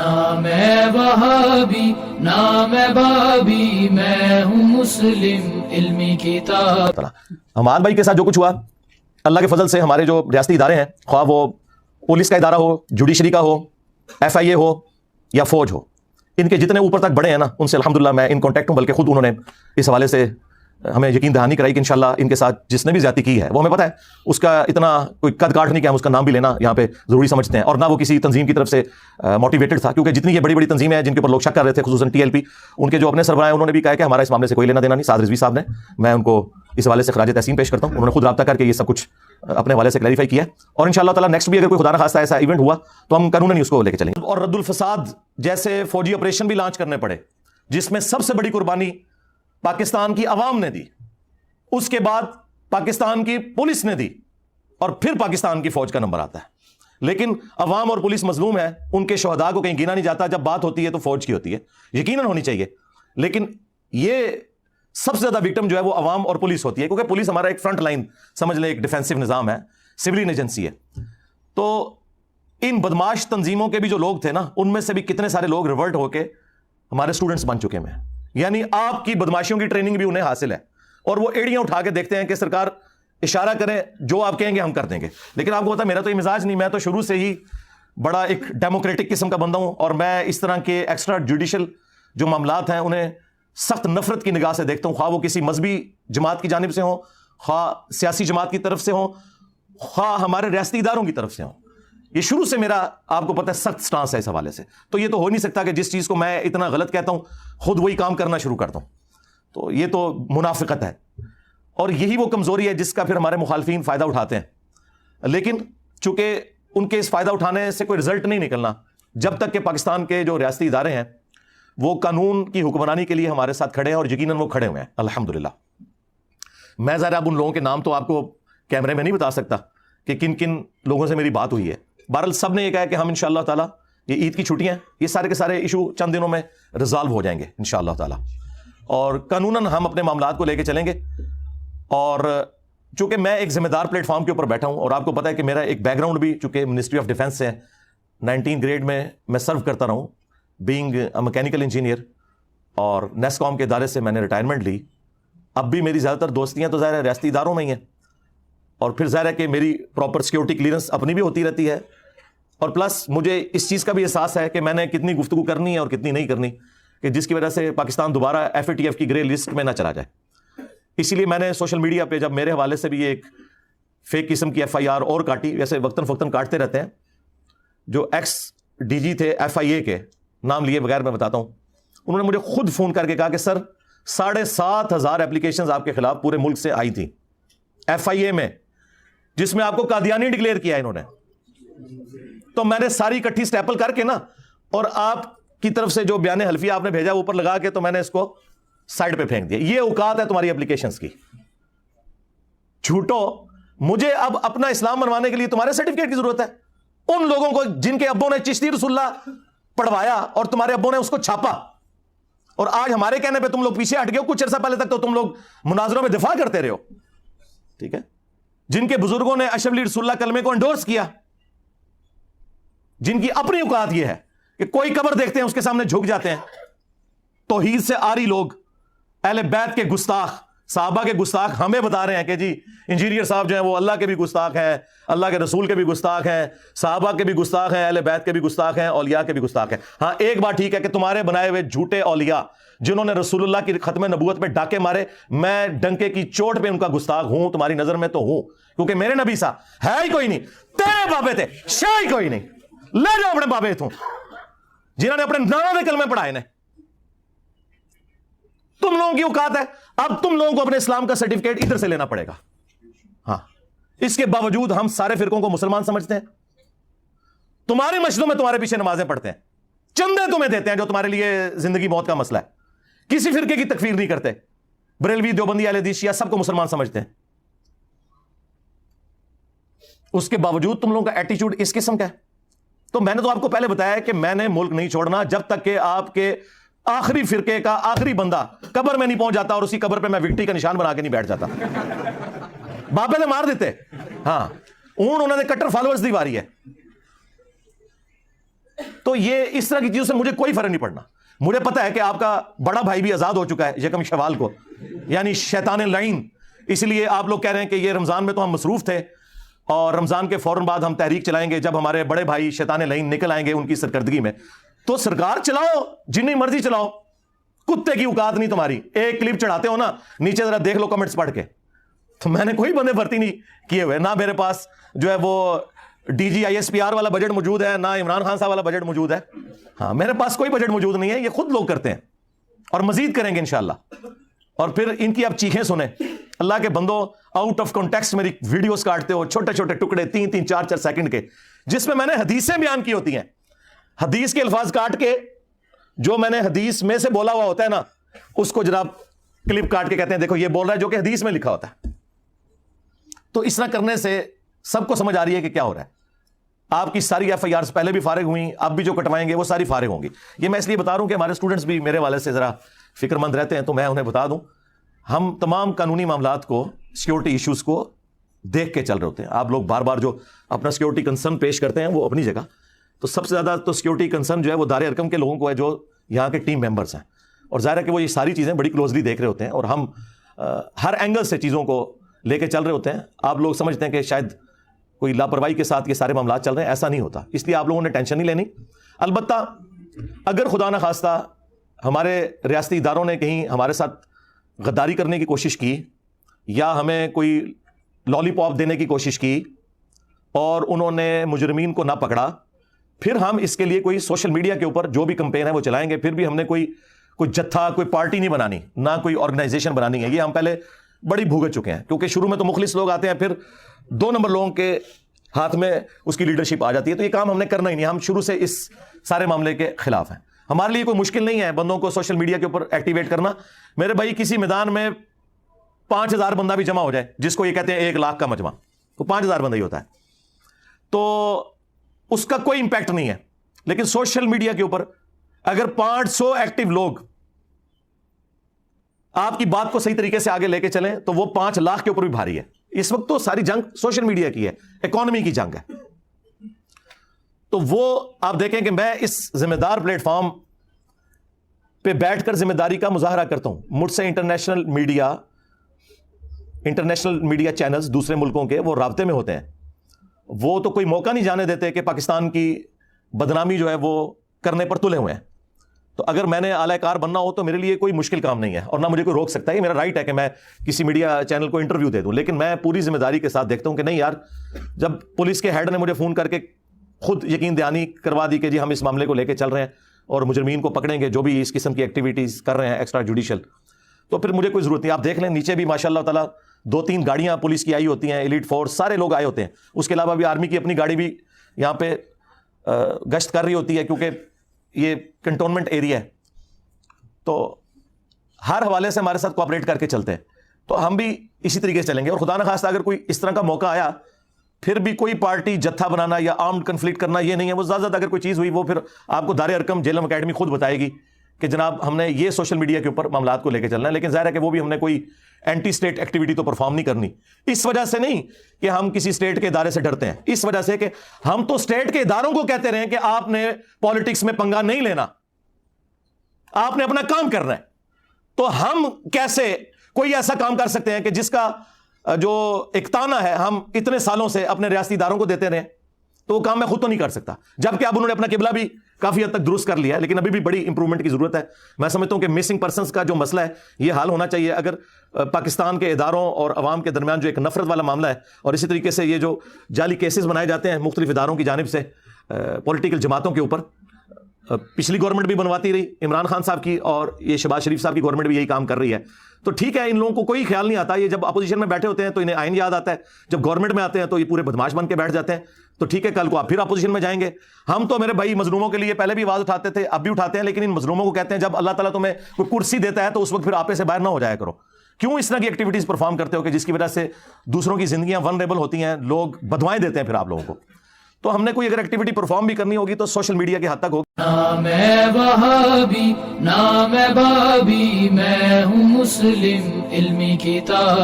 نام ہے وہابی نام ہے بابی میں ہوں مسلم علمی کتاب. ہمان بھائی کے ساتھ جو کچھ ہوا اللہ کے فضل سے ہمارے جو ریاستی ادارے ہیں خواہ وہ پولیس کا ادارہ ہو جوڈیشری کا ہو ایف آئی اے ہو یا فوج ہو ان کے جتنے اوپر تک بڑے ہیں نا ان سے الحمدللہ میں ان کانٹیکٹ ہوں بلکہ خود انہوں نے اس حوالے سے ہمیں یقین دہانی کرائی کہ انشاءاللہ ان کے ساتھ جس نے بھی زیادتی کی ہے وہ ہمیں پتہ ہے اس کا اتنا کوئی قد کاٹ نہیں کہ ہم اس کا نام بھی لینا یہاں پہ ضروری سمجھتے ہیں اور نہ وہ کسی تنظیم کی طرف سے موٹیویٹڈ تھا کیونکہ جتنی یہ بڑی بڑی تنظیمیں ہیں جن کے اوپر لوگ شک کر رہے تھے خصوصاً ٹی ایل پی ان کے جو اپنے سربراہ ہیں انہوں نے بھی کہا کہ ہمارا اس معاملے سے کوئی لینا دینا نہیں. سعد رضوی صاحب نے میں ان کو اس حوالے سے خراج تحسین پیش کرتا ہوں. انہوں نے خود رابطہ کر کے یہ سب کچھ اپنے حوالے سے کلیریفائی کیا اور انشاءاللہ تعالیٰ نیکسٹ بھی اگر کوئی خدا نہ خواستہ ایسا ایونٹ ہوا تو ہم قانوناً اس کو لے کے چلیں گے. اور رد الفساد جیسے فوجی آپریشن بھی لانچ کرنے پڑے جس میں سب سے بڑی قربانی پاکستان کی عوام نے دی, اس کے بعد پاکستان کی پولیس نے دی اور پھر پاکستان کی فوج کا نمبر آتا ہے. لیکن عوام اور پولیس مظلوم ہے, ان کے شہداء کو کہیں گنا نہیں جاتا. جب بات ہوتی ہے تو فوج کی ہوتی ہے, یقیناً ہونی چاہیے, لیکن یہ سب سے زیادہ وکٹم جو ہے وہ عوام اور پولیس ہوتی ہے کیونکہ پولیس ہمارا ایک فرنٹ لائن سمجھ لیں ایک ڈیفینسو نظام ہے, سولین ایجنسی ہے. تو ان بدماش تنظیموں کے بھی جو لوگ تھے نا ان میں سے بھی کتنے سارے لوگ ریورٹ ہو کے ہمارے اسٹوڈنٹس بن چکے ہیں. یعنی آپ کی بدماشیوں کی ٹریننگ بھی انہیں حاصل ہے اور وہ ایڑیاں اٹھا کے دیکھتے ہیں کہ سرکار اشارہ کریں جو آپ کہیں گے ہم کر دیں گے. لیکن آپ کو پتا ہے میرا تو یہ مزاج نہیں, میں تو شروع سے ہی بڑا ایک ڈیموکریٹک قسم کا بندہ ہوں اور میں اس طرح کے ایکسٹرا جوڈیشل جو معاملات ہیں انہیں سخت نفرت کی نگاہ سے دیکھتا ہوں, خواہ وہ کسی مذہبی جماعت کی جانب سے ہوں, خواہ سیاسی جماعت کی طرف سے ہوں, خواہ ہمارے ریاستی اداروں کی طرف سے ہوں. یہ شروع سے میرا آپ کو پتہ ہے سخت سٹانس ہے اس حوالے سے. تو یہ تو ہو نہیں سکتا کہ جس چیز کو میں اتنا غلط کہتا ہوں خود وہی کام کرنا شروع کرتا ہوں. تو یہ تو منافقت ہے اور یہی وہ کمزوری ہے جس کا پھر ہمارے مخالفین فائدہ اٹھاتے ہیں. لیکن چونکہ ان کے اس فائدہ اٹھانے سے کوئی رزلٹ نہیں نکلنا جب تک کہ پاکستان کے جو ریاستی ادارے ہیں وہ قانون کی حکمرانی کے لیے ہمارے ساتھ کھڑے ہیں اور یقیناً وہ کھڑے ہوئے ہیں الحمدللہ. میں ظاہر اب ان لوگوں کے نام تو آپ کو کیمرے میں نہیں بتا سکتا کہ کن کن لوگوں سے میری بات ہوئی ہے. بہرحال سب نے یہ کہا کہ ہم انشاءاللہ تعالیٰ یہ عید کی چھٹیاں یہ سارے کے سارے ایشو چند دنوں میں ریزالو ہو جائیں گے انشاءاللہ تعالیٰ اور قانوناً ہم اپنے معاملات کو لے کے چلیں گے. اور چونکہ میں ایک ذمہ دار پلیٹ فارم کے اوپر بیٹھا ہوں اور آپ کو پتا ہے کہ میرا ایک بیک گراؤنڈ بھی چونکہ منسٹری آف ڈیفینس سے 19 گریڈ میں سرو کرتا رہا ہوں بینگ میکینیکل انجینئر اور نیس کام کے ادارے سے میں نے ریٹائرمنٹ لی. اب بھی میری زیادہ تر دوستیاں تو ظاہر ہے ریاستی اداروں میں ہی ہیں اور پھر ظاہر ہے کہ میری پراپر سیکورٹی کلیئرنس اپنی بھی ہوتی رہتی ہے اور پلس مجھے اس چیز کا بھی احساس ہے کہ میں نے کتنی گفتگو کرنی ہے اور کتنی نہیں کرنی کہ جس کی وجہ سے پاکستان دوبارہ ایف اے ٹی ایف کی گرے لسٹ میں نہ چلا جائے. اسی لیے میں نے سوشل میڈیا پہ جب میرے حوالے سے بھی ایک فیک قسم کی ایف آئی آر اور کاٹی, ویسے وقتاً فوقتاً کاٹتے رہتے ہیں, جو ایکس ڈی جی تھے ایف آئی اے کے نام لیے بغیر میں بتاتا ہوں, انہوں نے مجھے خود فون کر کے کہا کہ سر 7,500 ایپلیکیشنز آپ کے خلاف پورے ملک سے آئی تھیں ایف آئی اے میں جس میں آپ کو قادیانی ڈکلیئر کیا انہوں نے. تو میں نے ساری اکٹھی سٹیپل کر کے نا اور آپ کی طرف سے جو بیان حلفیہ آپ نے بھیجا اوپر لگا کے تو میں نے اس کو سائڈ پہ پھینک دیا. یہ اوقات ہے تمہاری اپلیکیشنز کی. جھوٹو, مجھے اب اپنا اسلام منوانے کے لیے تمہارے سرٹیفکیٹ کی ضرورت ہے. ان لوگوں کو جن کے ابوں نے چشتی رسول اللہ پڑھوایا اور تمہارے ابوں نے اس کو چھاپا اور آج ہمارے کہنے پہ تم لوگ پیچھے ہٹ گئے ہو. کچھ عرصہ پہلے تک تو تم لوگ مناظروں میں دفاع کرتے رہے ہو, ٹھیک ہے, جن کے بزرگوں نے اشرف علی رسول اللہ کلمے کو انڈورس کیا, جن کی اپنی اوقات یہ ہے کہ کوئی قبر دیکھتے ہیں اس کے سامنے جھک جاتے ہیں. توحید سے آری لوگ, اہل بیت کے گستاخ, صحابہ کے گستاخ ہمیں بتا رہے ہیں کہ جی انجینئر صاحب جو ہیں وہ اللہ کے بھی گستاخ ہیں, اللہ کے رسول کے بھی گستاخ ہیں, صحابہ کے بھی گستاخ ہیں, اہل بیت کے بھی گستاخ ہیں, اولیاء کے بھی گستاخ ہیں. ہاں ایک بات ٹھیک ہے کہ تمہارے بنائے ہوئے جھوٹے اولیاء جنہوں نے رسول اللہ کی ختم نبوت میں ڈاکے مارے, میں ڈنکے کی چوٹ پہ ان کا گستاخ ہوں تمہاری نظر میں تو ہوں, کیونکہ میرے نبی صاحب ہے ہی کوئی نہیں, تیرے بابے تھے شاہ ہی کوئی نہیں. لے جاؤ اپنے بابے تھوں جنہوں نے اپنے نانا دے کلمے پڑھائے نے. تم لوگوں کی اوقات ہے, اب تم لوگوں کو اپنے اسلام کا سرٹیفکیٹ ادھر سے لینا پڑے گا. ہاں, اس کے باوجود ہم سارے فرقوں کو مسلمان سمجھتے ہیں, تمہاری مسجدوں میں تمہارے پیچھے نمازیں پڑھتے ہیں, چندے تمہیں دیتے ہیں جو تمہارے لیے زندگی موت کا مسئلہ ہے, کسی فرقے کی تکفیر نہیں کرتے, بریلوی دیوبندی اہل حدیث شیعہ سب کو مسلمان سمجھتے ہیں. اس کے باوجود تم لوگوں کا ایٹیچیوڈ اس قسم کا ہے. تو میں نے تو آپ کو پہلے بتایا کہ میں نے ملک نہیں چھوڑنا جب تک کہ آپ کے آخری فرقے کا آخری بندہ قبر میں نہیں پہنچ جاتا اور اسی قبر پہ میں وکٹری کا نشان بنا کے نہیں بیٹھ جاتا. بابے نے مار دیتے, ہاں انہوں نے کٹر فالوورز دی واری ہے. تو یہ اس طرح کی چیزوں سے مجھے کوئی فرق نہیں پڑنا. مجھے پتا ہے کہ آپ کا بڑا بھائی بھی آزاد ہو چکا ہے یکم شوال کو, یعنی شیطان لعین. اس لیے آپ لوگ کہہ رہے ہیں کہ یہ رمضان میں تو ہم مصروف تھے اور رمضان کے فوراً بعد ہم تحریک چلائیں گے جب ہمارے بڑے بھائی شیطان لعین نکل آئیں گے ان کی سرکردگی میں. تو سرکار چلاؤ, جتنی مرضی چلاؤ, کتے کی اوقات نہیں تمہاری. ایک کلپ چڑھاتے ہو نا, نیچے ذرا دیکھ لو کمنٹس پڑھ کے. تو میں نے کوئی بندے بھرتی نہیں کیے ہوئے, نہ میرے پاس جو ہے وہ DGISPR والا بجٹ موجود ہے, نہ عمران خان صاحب والا بجٹ موجود ہے. ہاں, میرے پاس کوئی بجٹ موجود نہیں ہے, یہ خود لوگ کرتے ہیں اور مزید کریں گے انشاءاللہ. اور پھر ان کی آپ چیخیں سنیں. اللہ کے بندوں, آؤٹ آف کانٹیکسٹ میری ویڈیوز کاٹتے ہو, چھوٹے چھوٹے ٹکڑے 3-3 4-4 سیکنڈ کے, جس میں میں نے حدیثیں بیان کی ہوتی ہیں. حدیث کے الفاظ کاٹ کے, جو میں نے حدیث میں سے بولا ہوا ہوتا ہے نا, اس کو جناب کلپ کاٹ کے کہتے ہیں دیکھو یہ بول رہا ہے جو کہ حدیث میں لکھا ہوتا ہے. تو اس طرح کرنے سے سب کو سمجھ آ رہی ہے کہ کیا ہو رہا ہے. آپ کی ساری FIRs پہلے بھی فارغ ہوئیں, اب بھی جو کٹوائیں گے وہ ساری فارغ ہوں گی. یہ میں اس لیے بتا رہا ہوں کہ ہمارے اسٹوڈنٹس بھی میرے والے سے ذرا فکر مند رہتے ہیں, تو میں انہیں بتا دوں ہم تمام قانونی معاملات کو, سیکیورٹی ایشوز کو دیکھ کے چل رہے ہوتے ہیں. آپ لوگ بار بار جو اپنا سیکیورٹی کنسرن پیش کرتے ہیں وہ اپنی جگہ, تو سب سے زیادہ تو سیکیورٹی کنسرن جو ہے وہ دار ارکم کے لوگوں کو ہے جو یہاں کے ٹیم ممبرس ہیں, اور ظاہر ہے کہ وہ یہ ساری چیزیں بڑی کلوزلی دیکھ رہے ہوتے ہیں, اور ہم ہر اینگل سے چیزوں کو لے کے چل رہے ہوتے ہیں. آپ لوگ سمجھتے ہیں کہ شاید کوئی لاپرواہی کے ساتھ یہ سارے معاملات چل رہے ہیں, ایسا نہیں ہوتا. اس لیے آپ لوگوں نے ٹینشن نہیں لینی. البتہ اگر خدا نہ خواستہ ہمارے ریاستی اداروں نے کہیں ہمارے ساتھ غداری کرنے کی کوشش کی, یا ہمیں کوئی لالی پاپ دینے کی کوشش کی, اور انہوں نے مجرمین کو نہ پکڑا, پھر ہم اس کے لیے کوئی سوشل میڈیا کے اوپر جو بھی کمپین ہے وہ چلائیں گے. پھر بھی ہم نے کوئی جتھا, کوئی پارٹی نہیں بنانی, نہ کوئی آرگنائزیشن بنانی ہے. یہ ہم پہلے بڑی بھوگت چکے ہیں, کیونکہ شروع میں تو مخلص لوگ آتے ہیں, پھر 2 نمبر لوگوں کے ہاتھ میں اس کی لیڈرشپ آ جاتی ہے. تو یہ کام ہم نے کرنا ہی نہیں. ہم شروع سے اس سارے معاملے کے خلاف ہیں. ہمارے لیے کوئی مشکل نہیں ہے بندوں کو سوشل میڈیا کے اوپر ایکٹیویٹ کرنا. میرے بھائی, کسی میدان میں 5000 بندہ بھی جمع ہو جائے, جس کو یہ کہتے ہیں 1 لاکھ کا مجمع, تو 5000 بندہ ہی ہوتا ہے, تو اس کا کوئی امپیکٹ نہیں ہے. لیکن سوشل میڈیا کے اوپر اگر 500 ایکٹیو لوگ آپ کی بات کو صحیح طریقے سے آگے لے کے چلیں, تو وہ 5 لاکھ کے اوپر بھی بھاری ہے. اس وقت تو ساری جنگ سوشل میڈیا کی ہے, اکانومی کی جنگ ہے. تو وہ آپ دیکھیں کہ میں اس ذمہ دار پلیٹ فارم پہ بیٹھ کر ذمہ داری کا مظاہرہ کرتا ہوں. مجھ سے انٹرنیشنل میڈیا چینلز دوسرے ملکوں کے وہ رابطے میں ہوتے ہیں. وہ تو کوئی موقع نہیں جانے دیتے کہ پاکستان کی بدنامی جو ہے وہ کرنے پر تلے ہوئے ہیں. تو اگر میں نے اعلی کار بننا ہو تو میرے لیے کوئی مشکل کام نہیں ہے, اور نہ مجھے کوئی روک سکتا ہے. یہ میرا رائٹ ہے کہ میں کسی میڈیا چینل کو انٹرویو دے دوں, لیکن میں پوری ذمہ داری کے ساتھ دیکھتا ہوں کہ نہیں یار, جب پولیس کے ہیڈ نے مجھے فون کر کے خود یقین دہانی کروا دی کہ جی ہم اس معاملے کو لے کے چل رہے ہیں اور مجرمین کو پکڑیں گے جو بھی اس قسم کی ایکٹیویٹیز کر رہے ہیں ایکسٹرا جوڈیشل, تو پھر مجھے کوئی ضرورت نہیں. آپ دیکھ لیں نیچے بھی ماشاء اللہ تعالیٰ 2-3 گاڑیاں پولیس کی آئی ہوتی ہیں, ایلیٹ فورس, سارے لوگ آئے ہوتے ہیں. اس کے علاوہ بھی آرمی کی اپنی گاڑی بھی یہاں پہ گشت کر رہی ہوتی ہے, کیونکہ یہ کنٹونمنٹ ایریا ہے. تو ہر حوالے سے ہمارے ساتھ کوآپریٹ کر کے چلتے ہیں. تو ہم بھی اسی طریقے سے چلیں گے. اور خدا نہ خواستہ اگر کوئی اس طرح کا موقع آیا, پھر بھی کوئی پارٹی جتھا بنانا یا آرمڈ کنفلکٹ کرنا یہ نہیں ہے. وہ زیادہ اگر کوئی چیز ہوئی وہ پھر آپ کو دار ارکم جیلم اکیڈمی خود بتائے گی کہ جناب ہم نے یہ سوشل میڈیا کے اوپر معاملات کو لے کے چلنا ہے. لیکن ظاہر ہے کہ وہ بھی ہم نے کوئی اینٹی اسٹیٹ ایکٹیویٹی تو پرفارم نہیں کرنی. اس وجہ سے نہیں کہ ہم کسی اسٹیٹ کے ادارے سے ڈرتے ہیں, اس وجہ سے کہ ہم تو اسٹیٹ کے اداروں کو کہتے رہے کہ آپ نے پالیٹکس میں پنگا نہیں لینا, آپ نے اپنا کام کرنا ہے. تو ہم کیسے کوئی ایسا کام کر سکتے ہیں کہ جس کا جو ایک تانا ہے ہم اتنے سالوں سے اپنے ریاستی اداروں کو دیتے رہے, تو وہ کام میں خود تو نہیں کر سکتا. جبکہ اب انہوں نے اپنا قبلہ بھی کافی حد تک درست کر لیا ہے, لیکن ابھی بھی بڑی امپرومنٹ کی ضرورت ہے. میں سمجھتا ہوں کہ مسنگ پرسنس کا جو مسئلہ ہے یہ حل ہونا چاہیے. اگر پاکستان کے اداروں اور عوام کے درمیان جو ایک نفرت والا معاملہ ہے, اور اسی طریقے سے یہ جو جعلی کیسز بنائے جاتے ہیں مختلف اداروں کی جانب سے پولیٹیکل جماعتوں کے اوپر, پچھلی گورنمنٹ بھی بنواتی رہی عمران خان صاحب کی, اور یہ شہباز شریف صاحب کی گورنمنٹ بھی یہی کام کر رہی ہے. تو ٹھیک ہے, ان لوگوں کو کوئی خیال نہیں آتا. یہ جب اپوزیشن میں بیٹھے ہوتے ہیں تو انہیں آئین یاد آتا ہے, جب گورنمنٹ میں آتے ہیں تو یہ پورے بدماش بن کے بیٹھ جاتے ہیں. تو ٹھیک ہے, کل کو آپ پھر اپوزیشن میں جائیں گے. ہم تو میرے بھائی مظلوموں کے لیے پہلے بھی آواز اٹھاتے تھے, اب بھی اٹھاتے ہیں, لیکن ان مظلوموں کو کہتے ہیں جب اللہ تعالیٰ تمہیں کوئی کرسی دیتا ہے تو اس وقت پھر آپے سے باہر نہ ہو جایا کرو. کیوں اس طرح کی ایکٹیویٹیز پرفارم کرتے ہو کہ جس کی وجہ سے دوسروں کی زندگیاں ونریبل ہوتی ہیں, لوگ بدوائیں دیتے ہیں پھر آپ لوگوں کو. تو ہم نے کوئی اگر ایکٹیویٹی پرفارم بھی کرنی ہوگی تو سوشل میڈیا کے حد تک ہوگی. نہ میں وہابی نہ میں بابی, میں ہوں مسلم علمی کتاب.